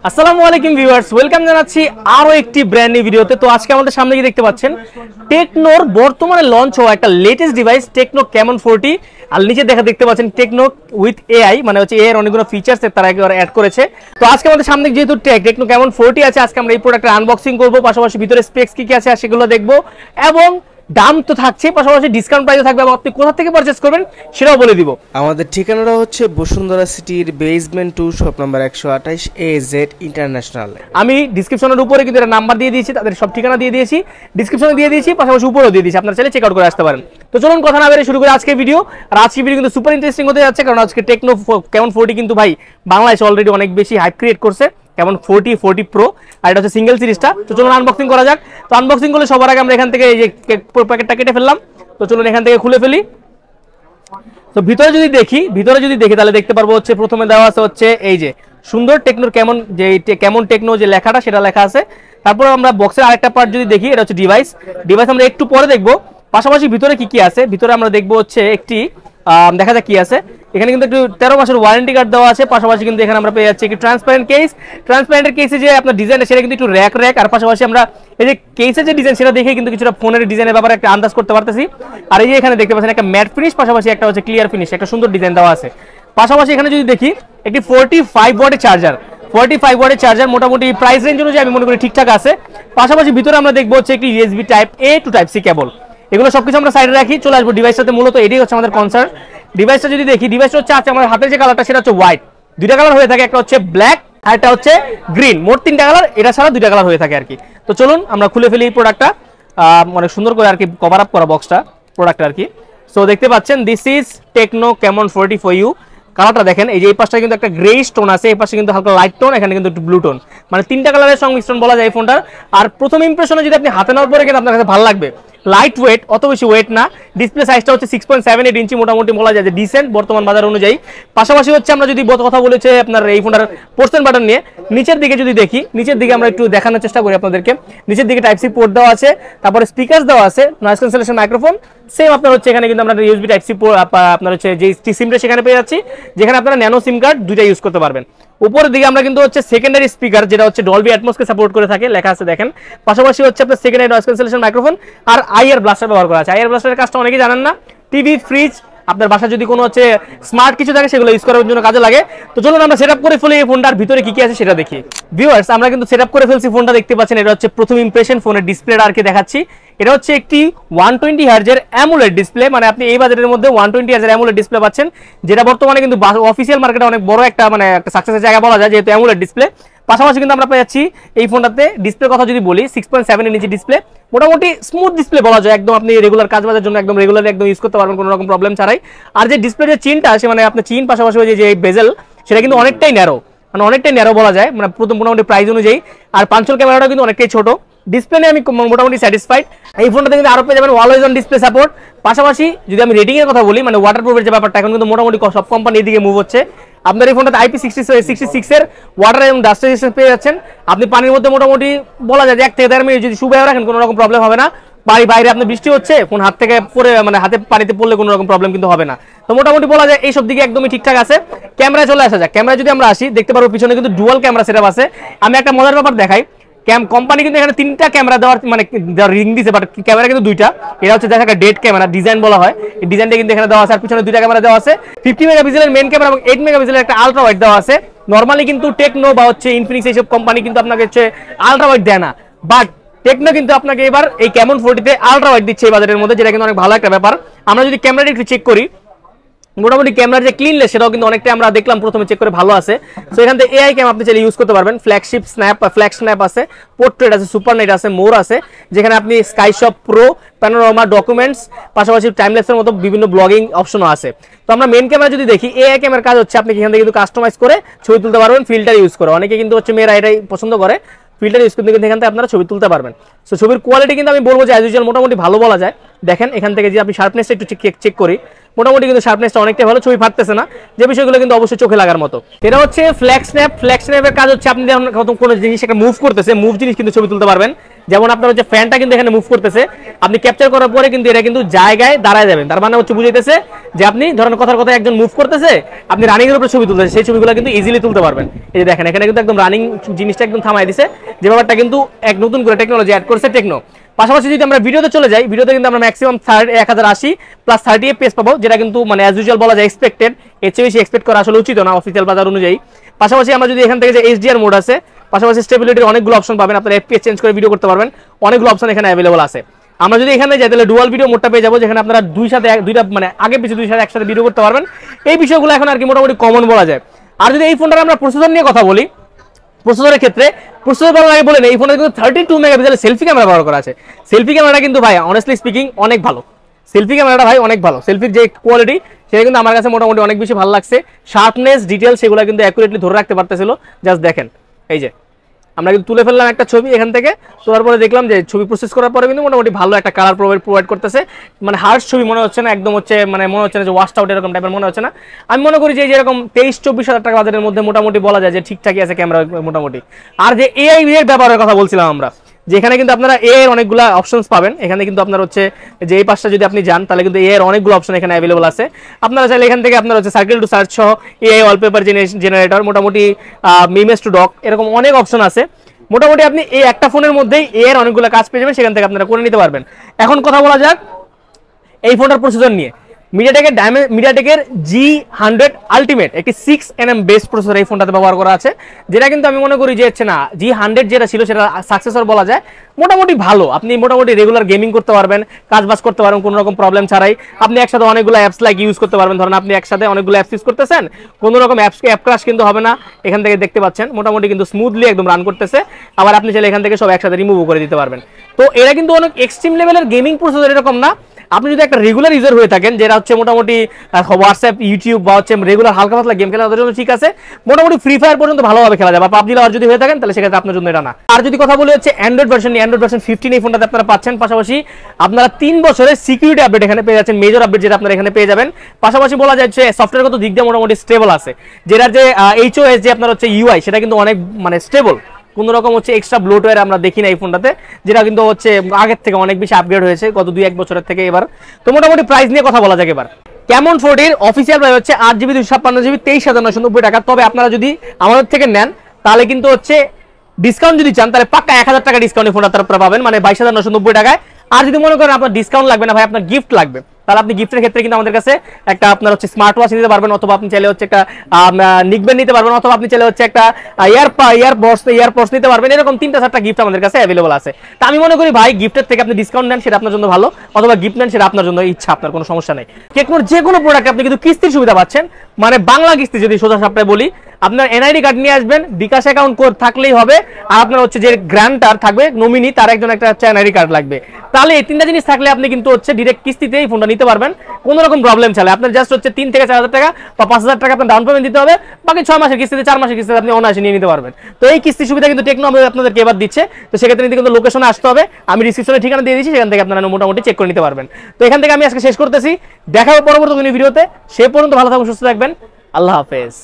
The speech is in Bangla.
আসসালামু আলাইকুম ভিউয়ার্স, ওয়েলকাম জানাচ্ছি আরো একটি ব্র্যান্ড নিউ ভিডিওতে। তো আজকে আমাদের সামনে কি দেখতে পাচ্ছেন, টেকনোর বর্তমানে লঞ্চ হওয়া একটা লেটেস্ট ডিভাইস টেকনো ক্যামন 40। আর নিচে দেখতে পাচ্ছেন টেকনো উইথ এআই, মানে হচ্ছে এআই এর অনেকগুলো ফিচার্স তারা একবার অ্যাড করেছে। তো আজকে আমাদের সামনে যেহেতু টেকনো ক্যামন 40 আছে, আজকে আমরা এই প্রোডাক্টের আনবক্সিং করবো, পাশাপাশি ভিতরে স্পেক্স কি কি আছে সেগুলো দেখবো, এবং দাম তো থাকছে, পাশাপাশি ডিসকাউন্ট প্রাইসও থাকবে, এবং আপনি কোথা থেকে পারচেজ করবেন সেটাও বলে দিব। আমাদের ঠিকানাটা হচ্ছে বসুন্ধরা সিটির basement 2 shop number 128 AZ international. আমি ডিসক্রিপশনের উপরে কিন্তু একটা নাম্বার দিয়ে দিয়েছি, তাদের সব ঠিকানা দিয়ে দিয়েছি, ডিসক্রিপশনে দিয়ে দিয়েছি, পাশাপাশি উপরেও দিয়ে দিয়েছি, আপনারা চাইলে চেক আউট করে আসতে পারেন। তো চলুন কথা না বেরিয়ে শুরু করে আজকে ভিডিও। আর আজকে ভিডিও কিন্তু সুপার ইন্টারেস্টিং হতে যাচ্ছে, কারণ আজকে টেকনো ক্যামন 40 কিন্তু ভাই বাংলাদেশে অলরেডি অনেক বেশি হাইপ ক্রিয়েট করছে, কেমন 40 প্রো, আর এটা হচ্ছে সিঙ্গেল সিরিজটা। তো চলুন আনবক্সিং করা যাক। তো আনবক্সিং করলে সবার আগে আমরা এখান থেকে এই যে প্যাকেটটা কেটে ফেললাম। তো চলুন এখান থেকে খুলে ফেলি। তো ভিতরে যদি দেখি তাহলে দেখতে পারবো হচ্ছে প্রথমে দেওয়া আছে হচ্ছে এই যে সুন্দর টেকনোর কেমন, যে কেমন টেকনো যে লেখাটা সেটা লেখা আছে। তারপর আমরা বক্সের আরেকটা পার্ট যদি দেখি, এটা হচ্ছে ডিভাইস আমরা একটু পরে দেখবো। পাশাপাশি ভিতরে কি কি আছে, ভিতরে আমরা দেখবো হচ্ছে একটি দেখা যাক কি আছে। এখানে কিন্তু একটু 13 মাসের ওয়ারেন্টি কার্ড দেওয়া আছে, পাশাপাশি কিন্তু এখানে আমরা পেয়ে যাচ্ছি একটি ট্রান্সপারেন্ট কেস। ট্রান্সপারেন্টের কেসে যে আপনার ডিজাইন সেটা কিন্তু একটু র্যাক, আর পাশাপাশি আমরা এই যে কেসের যে ডিজাইন সেটা দেখে কিন্তু কিছুটা ফোনের ডিজাইনের ব্যাপারে একটা আন্দাজ করতে পারতেছি। আর এই যে এখানে দেখতে পাচ্ছেন একটা ম্যাট ফিনিশ, পাশাপাশি একটা হচ্ছে ক্লিয়ার ফিনিশ, একটা সুন্দর ডিজাইন দেওয়া আছে। পাশাপাশি এখানে যদি দেখি একটি 45 ওয়াটের চার্জার, 45 ওয়াটের চার্জার মোটামুটি প্রাইস রেঞ্জ অনুযায়ী আমি মনে করি ঠিকঠাক আছে। পাশাপাশি ভিতরে আমরা দেখবো হচ্ছে একটি USB type A to type C cable. এগুলো সবকিছু আমরা সাইডে রাখি, চলে আসবো ডিভাইসটাতে। মূলত এটাই হচ্ছে আমাদের কনসার্ন। ডিভাইসটা যদি দেখি, ডিভাইসটা হচ্ছে আমার হাতের যে কালারটা সেটা হচ্ছে হোয়াইট, দুইটা কালার হয়ে থাকে, একটা হচ্ছে ব্ল্যাক আর একটা হচ্ছে গ্রিন, মোট তিনটা কালার, এটা ছাড়া দুইটা কালার হয়ে থাকে আর কি। তো চলুন আমরা খুলে ফেলি এই প্রোডাক্টটা, অনেক সুন্দর করে আর কি কভার আপ করা বক্সটা প্রোডাক্টটা আর কি। সো দেখতে পাচ্ছেন this is Tecno Camon 40 for you. কালারটা দেখেন, এই যে এই পাশটা কিন্তু একটা গ্রে টোন আছে, এই পাশে কিন্তু হালকা লাইট টোন, এখানে কিন্তু একটু ব্লু টোন, মানে তিনটা কালারের সংমিশ্রণ বলা যায় এই ফোনটার। আর প্রথম ইমপ্রেশনে যদি আপনি হাতে নেওয়ার পরে কিন্তু আপনার কাছে ভালো লাগবে, লাইট ওয়েট, অত বেশি ওয়েট না। ডিসপ্লে সাইজটা হচ্ছে 6.78 ইঞ্চি, মোটামুটি বলা যায় যে ডিসেন্ট বর্তমান বাজার অনুযায়ী। পাশাপাশি হচ্ছে আমরা যদি কথা বলেছে আপনার এই ফোনটার পোর্টন বাটন নিয়ে, নিচের দিকে যদি দেখি, নিচের দিকে আমরা একটু দেখানোর চেষ্টা করি আপনাদেরকে। নিচের দিকে টাইপ সি পোর্ট দেওয়া আছে, তারপরে স্পিকার দেওয়া আছে, নয়েজ ক্যান্সেলেশন মাইক্রোফোন সেম আপনার হচ্ছে এখানে কিন্তু আমরা USB টাইপ সি আপনার হচ্ছে যে সিমটা সেখানে পেয়ে যাচ্ছি, যেখানে আপনারা ন্যানো সিম কার্ড দুইটা ইউজ করতে পারবেন। উপরের দিকে আমরা কিন্তু হচ্ছে সেকেন্ডারি স্পিকার, যেটা হচ্ছে ডলবি অ্যাটমসকে সাপোর্ট করে থাকে, লেখা আছে দেখেন। পাশাপাশি হচ্ছে আপনার সেকেন্ডারি নয়েজ ক্যান্সেলেশন মাইক্রোফোন আর আইআর ব্লাস্টার ব্যবহার করা আছে। আইআর ব্লাস্টারের কাজটা অনেকেই জানেন না, টিভি, ফ্রিজ, আপনার বাসায় যদি কোনো হচ্ছে স্মার্ট কিছু থাকে সেগুলো ইউজ করার জন্য কাজে লাগে। তো চলুন আমরা সেটআপ করে ফেলি এই ফোনটার ভিতরে কি কি আছে সেটা দেখি। ভিউয়ার্স, আমরা কিন্তু সেটআপ করে ফেলছি ফোনটা, দেখতে পাচ্ছেন এটা হচ্ছে প্রথম ইমপ্রেশন। ফোনের ডিসপ্লেটা আর কি দেখাচ্ছি, এটা হচ্ছে একটি 120 হার্জের অ্যামোলেড ডিসপ্লে, মানে আপনি এই বাজেটের মধ্যে 120 হার্জের অ্যামোলেড ডিসপ্লে পাচ্ছেন, যেটা বর্তমানে কিন্তু অফিসিয়াল মার্কেটে অনেক বড় একটা মানে একটা সাকসেসের জায়গা বলা যায়, যেহেতু অ্যামোলেড ডিসপ্লে। পাশাপাশি কিন্তু আমরা পেয়ে যাচ্ছি এই ফোনটাতে ডিসপ্লের কথা যদি বলি, 6.7 ইঞ্চি ডিসপ্লে, মোটামুটি স্মুথ ডিসপ্লে বলা যায়, একদম আপনি রেগুলার কাজ বাজার জন্য একদম রেগুলার একদম ইউজ করতে পারবেন কোনো রকম প্রবলেম ছাড়াই। আর যে ডিসপ্লে যে চিনটা আছে, মানে আপনার চিন পাশাপাশি যে বেজেল, সেটা কিন্তু অনেকটাই ন্যারো, মানে অনেকটাই ন্যারো বলা যায়, মানে প্রথম মোটামুটি প্রাইস অনুযায়ী। আর পাঞ্চল ক্যামেরাটা কিন্তু অনেকটাই ছোট, ডিসপ্লে নিয়ে আমি মোটামুটি স্যাটিসফাইড। এই ফোনটাতে কিন্তু আরো পেয়ে যাবেন অলওয়েজ অন ডিসপ্লে সাপোর্ট। পাশাপাশি যদি আমি রেটিং এর কথা বলি, মানে ওয়াটারপ্রুফের যে ব্যাপারটা এখন কিন্তু মোটামুটি সব কোম্পানি এদিকে মুভ হচ্ছে। আপনার এই ফোনটাতে IP66 এর ওয়াটার এবং ডাস্ট রেজিস্ট্যান্স পেয়ে যাচ্ছেন। আপনি পানির মধ্যে মোটামুটি বলা যায় যে 1 থেকে 1.5 মিনিট যদি শুকায় রাখেন কোনো রকম প্রবলেম হবে না। বাইরে আপনার বৃষ্টি হচ্ছে, ফোন হাত থেকে পড়ে মানে হাতে পানিতে পড়লে কোনো রকম প্রবলেম কিন্তু হবে না। তো মোটামুটি বলা যায় এইসব দিকে একদমই ঠিকঠাক আছে। ক্যামেরায় চলে আসা যাক। ক্যামেরা যদি আমরা আসি, দেখতে পারবো পিছনে কিন্তু ডুয়াল ক্যামেরা সেটআপ আছে। আমি একটা মজার ব্যাপার দেখাই, কোম্পানি কিন্তু এখানে 3টা ক্যামেরা দেওয়ার মানে রিং দিছে, বাট ক্যামেরা কিন্তু 2টা। এটা হচ্ছে দেখা একটা ডেড ক্যামেরা ডিজাইন বলা হয়, এই ডিজাইনটা কিন্তু এখানে দেওয়া আছে। আর পিছনে 2টা ক্যামেরা দেওয়া আছে, 50 মেগাপিক্সেলের মেইন ক্যামেরা এবং 8 মেগাপিক্সেলের একটা আলট্রা ওয়াইড দেওয়া আছে। নরমালি কিন্তু টেকনো বা হচ্ছে ইনফিনিক্স এইসব কোম্পানি কিন্তু আপনাকে হচ্ছে আলট্রা ওয়াইড দেয় না, বাট টেকনো কিন্তু আপনাকে এবার এই ক্যামন 40 তে আলট্রা ওয়াইড দিচ্ছে এই বাজারের মধ্যে, যেটা কিন্তু অনেক ভালো একটা ব্যাপার। আমরা যদি ক্যামেরাটা একটু চেক করি, মোটামুটি ক্যামেরার যে ক্লিননেস সেটাও কিন্তু অনেকটা আমরা দেখলাম প্রথমে চেক করে ভালো আছে। সো এখান থেকে এআই ক্যাম আপনি চাইলে ইউজ করতে পারবেন। ফ্ল্যাগশিপ স্ন্যাপ, ফ্ল্যাগ স্ন্যাপ আছে, পোর্ট্রেট আছে, সুপার নাইট আছে, মোর আছে, যেখানে আপনি স্কাইশপ প্রো, প্যানোরামা, ডকুমেন্টস, পাশাপাশি টাইমলেসের মতো বিভিন্ন ব্লগিং অপশনও আছে। তো আমরা মেন ক্যামেরা যদি দেখি, এআই ক্যামেরার কাজ হচ্ছে আপনি এখান থেকে কিন্তু কাস্টমাইজ করে ছবি তুলতে পারবেন ফিল্টার ইউজ করে। অনেকে কিন্তু হচ্ছে মেয়েরা এটাই পছন্দ করে, ফিল্টার ইউজ করতে কিন্তু এখান থেকে আপনারা ছবি তুলতে পারবেন। সো ছবির কোয়ালিটি কিন্তু আমি বলবো যে অ্যাজ ইউজুয়াল মোটামুটি ভালো বলা যায়। দেখেন এখান থেকে যে আপনি শার্পনেসটা একটু চেক করি, মোটামুটি কিন্তু শার্পনেসটা অনেকটাই ভালো, ছবি ফাটতেছে না, যে বিষয়গুলো কিন্তু অবশ্যই চোখে লাগার মতো। এটা হচ্ছে ফ্ল্যাগ স্ন্যাপ। ফ্ল্যাগ স্ন্যাপের কাজ হচ্ছে আপনি যখন কোনো জিনিস একটা মুভ করতেছে, মুভ জিনিস কিন্তু ছবি তুলতে পারবেন। যেমন আপনার হচ্ছে ফ্যানটা কিন্তু এখানে মুভ করতেছে, আপনি ক্যাপচার করার পরে কিন্তু এটা কিন্তু জায়গায় দাঁড়ায় যাবেন, তার মানে হচ্ছে বুঝাইতেছে যে আপনি ধরেন কথার কথা একজন মুভ করতেছে, আপনি রানিং এর উপরে ছবি তুলতেছে, সেই ছবিগুলো কিন্তু ইজিলি তুলতে পারবেন। এই যে দেখেন এখানে কিন্তু একদম রানিং জিনিসটা একদম থামাই দিছে, যে ব্যাপারটা কিন্তু এক নতুন করে টেকনোলজি অ্যাড করছে টেকনো। পাশাপাশি যদি আমরা ভিডিওতে চলে যাই, ভিডিওতে কিন্তু আমরা ম্যাক্সিমাম 1080 প্লাস 30 FPS পাবো, যেটা কিন্তু মানে অ্যাজ ইউজুয়াল বলা যায় এক্সপেক্টেড, এর চেয়ে বেশি এক্সপেক্ট করা আসলে উচিত না অফিসিয়াল বাজার অনুযায়ী। পাশাপাশি আমরা যদি এখান থেকে যে HDR মোড আছে, পাশাপাশি স্টেবিলিটির অনেকগুলো অপশন পাবেন, আপনারা FPS চেঞ্জ করে ভিডিও করতে পারবেন, অনেকগুলো অপশন এখানে অ্যাভেলেবল আছে। আমরা যদি এখানে যাই তাহলে ডুয়াল ভিডিও মোডটা পেয়ে যাবো, যেখানে আপনারা দুইটা মানে আগে পিছু দুই সাথে একসাথে ভিডিও করতে পারবেন। এই বিষয়গুলো এখন আর কি মোটামুটি কমন বলা যায়। আর যদি এই ফোনটার আমরা প্রসেসর নিয়ে কথা বলি, প্রসেসরের ক্ষেত্রে প্রসেসর বলার আগে বলেন এই ফোনে কিন্তু 32 মেগাপিক্সেলের সেলফি ক্যামেরা ব্যবহার করা আছে। সেলফি ক্যামেরাটা কিন্তু ভাই অনেস্টলি স্পিকিং অনেক ভালো, সেলফি ক্যামেরাটা ভাই অনেক ভালো, সেলফির যে কোয়ালিটি সেটা কিন্তু আমার কাছে মোটামুটি অনেক বেশি ভালো লাগছে। শার্পনেস, ডিটেল সেগুলো কিন্তু অ্যাকুরেটলি ধরে রাখতে পারতেছিল। জাস্ট দেখেন এই যে আমরা কিন্তু তুলে ফেললাম একটা ছবি এখান থেকে, তোলার পরে দেখলাম যে ছবি প্রসেস করার পরে কিন্তু মোটামুটি ভালো একটা কালার প্রোভাইড করতেছে, মানে হার্শ ছবি মনে হচ্ছে না, একদম হচ্ছে মানে মনে হচ্ছে না যে ওয়াশড আউট এরকম টাইপের মনে হচ্ছে না। আমি মনে করি যে যেরকম 23-24 হাজার টাকা বাজারের মধ্যে মোটামুটি বলা যায় যে ঠিকঠাকই আছে ক্যামেরা মোটামুটি। আর যে এআই এর ব্যাপারের কথা বলছিলাম আমরা, যেখানে কিন্তু আপনারা এ এর অনেকগুলো অপশনস পাবেন, এখানে কিন্তু আপনার হচ্ছে যে এই পাশটা যদি আপনি যান তাহলে কিন্তু এ এর অনেকগুলো অপশন এখানে অ্যাভেলেবল আছে। আপনারা চাইলে এখান থেকে আপনার হচ্ছে সার্কেল টু সার্চ সহ এআই ওয়ালপেপার জেনারেটর, মোটামুটি মিমেস টু ডক, এরকম অনেক অপশন আছে। মোটামুটি আপনি এই একটা ফোনের মধ্যেই এর অনেকগুলো কাজ পেয়ে যাবেন, সেখান থেকে আপনারা করে নিতে পারবেন। এখন কথা বলা যাক এই ফোনটার প্রসেসর নিয়ে। মিডিয়াটেকের G100 আলটিমেট একটি 6nm বেস প্রসেসর এই ফোনটাতে ব্যবহার করা আছে, যেটা কিন্তু আমি মনে করি যে হচ্ছে না G100 যেটা ছিল সেটা সাকসেসর বলা যায়, মোটামুটি ভালো। আপনি মোটামুটি রেগুলার গেমিং করতে পারবেন, কাজবাজ করতে পারবেন কোনো রকম প্রবলেম ছাড়াই। আপনি একসাথে অনেকগুলো অ্যাপস লাইক ইউজ করতে পারবেন, ধরেন আপনি একসাথে অনেকগুলো অ্যাপস ইউজ করতেছেন, কোনো রকম অ্যাপ ক্রাশ কিন্তু হবে না। এখান থেকে দেখতে পাচ্ছেন মোটামুটি কিন্তু স্মুথলি একদম রান করতেছে। আবার আপনি চাইলে এখান থেকে সব একসাথে রিমুভ করে দিতে পারবেন। তো এরা কিন্তু অনেক এক্সট্রিম লেভেলের গেমিং প্রসেসর এরকম না। আপনি যদি একটা রেগুলার ইউজার হয়ে থাকেন, যেটা হচ্ছে মোটামুটি হোয়াটসঅ্যাপ, ইউটিউব বা হচ্ছে রেগুলার হালকা পাতলা গেম খেলা, তাদের জন্য ঠিক আছে। মোটামুটি ফ্রি ফায়ার পর্যন্ত ভালোভাবে খেলা যাবে, পাবজি লাভার যদি হয়ে থাকেন তাহলে সেক্ষেত্রে আপনার জন্য এটা না। আর যদি কথা বলি হচ্ছে অ্যান্ড্রয়েড ভার্সন 15 এই ফোনটাতে আপনারা পাচ্ছেন। পাশাপাশি আপনারা 3 বছরের সিকিউরিটি আপডেট এখানে পেয়ে যাচ্ছেন, মেজর আপডেট যেটা আপনারা এখানে পেয়ে যাবেন। পাশাপাশি বলা যাচ্ছে সফটওয়্যারগত দিক দিয়ে মোটামুটি স্টেবল আছে, যেটার যে HOS যে আপনার হচ্ছে UI সেটা কিন্তু অনেক মানে স্টেবল, কোনো রকম হচ্ছে এক্সট্রা ব্লোটওয়্যার আমরা দেখি না এই ফোনটাতে, যেটা কিন্তু হচ্ছে আগের থেকে অনেক বেশি আপগ্রেড হয়েছে গত 2-1 বছরের থেকে এবার। তো মোটামুটি প্রাইস নিয়ে কথা বলা যাক এবার। ক্যামন 40 অফিসিয়াল প্রাইস হচ্ছে 8GB 256GB 23,990 টাকা। তবে আপনারা যদি আমাদের থেকে নেন তাহলে কিন্তু হচ্ছে ডিসকাউন্ট যদি চান তাহলে পাক্কা 1000 টাকা ডিসকাউন্ট এই ফোনটা আপনারা পাবেন, মানে 22,990 টাকায়। আর যদি মনে করেন আপনার ডিসকাউন্ট লাগবে না ভাই, আপনার গিফট লাগবে, তাহলে আপনি গিফটের ক্ষেত্রে কিন্তু আমাদের কাছে একটা আপনার হচ্ছে স্মার্ট ওয়াচ নিতে পারবেন, অথবা আপনি চাইলে হচ্ছে একটা নিকবেন নিতে পারবেন, অথবা আপনি চাইলে হচ্ছে একটা ইয়ারপডস নিতে পারবেন। এরকম 3-4টা গিফট আমাদের কাছে অ্যাভেলেবল আছে। তা আমি মনে করি ভাই গিফটের থেকে আপনি ডিসকাউন্ট নেন সেটা আপনার জন্য ভালো, অথবা গিফট নেন সেটা আপনার জন্য ইচ্ছা, আপনার কোনো সমস্যা নেই। টেকনোর যে কোনো প্রোডাক্ট আপনি কিন্তু কিস্তির সুবিধা পাচ্ছেন, মানে বাংলা কিস্তি। যদি সোজা সাপটায় বলি, আপনার NID কার্ড নিয়ে আসবেন, বিকাশ অ্যাকাউন্ট কোড থাকলেই হবে, আর আপনার হচ্ছে যে গ্র্যান্টার থাকবে নমিনি তার একজন একটা হচ্ছে NID কার্ড লাগবে। তাহলে এই 3টা জিনিস থাকলে আপনি কিন্তু হচ্ছে ডিরেক্ট কিস্তিতে এই ফোনটা নিতে পারবেন, কোনো রকম প্রবলেম চালে। আপনার জাস্ট হচ্ছে 3 থেকে 4 হাজার টাকা বা 5 হাজার টাকা আপনার ডাউন পেমেন্ট দিতে হবে, বাকি 6 মাসের কিস্তিতে 4 মাসের কিস্তিতে আপনি অনায়াসে নিয়ে নিতে পারবেন। তো এই কিস্তি সুবিধা কিন্তু টেকনো আপনাদেরকে এবার দিচ্ছে। তো সেক্ষেত্রে কিন্তু লোকেশনে আসতে হবে, আমি ডিসক্রিপশনে ঠিকানা দিয়ে দিচ্ছি, সেখান থেকে আপনারা মোটামুটি চেক করে নিতে পারবেন। তো এখান থেকে আমি আজকে শেষ করতেছি, দেখা হবে পরবর্তী ভিডিওতে। সে পর্যন্ত ভালো থাকুন, সুস্থ থাকবেন, আল্লাহ হাফেজ।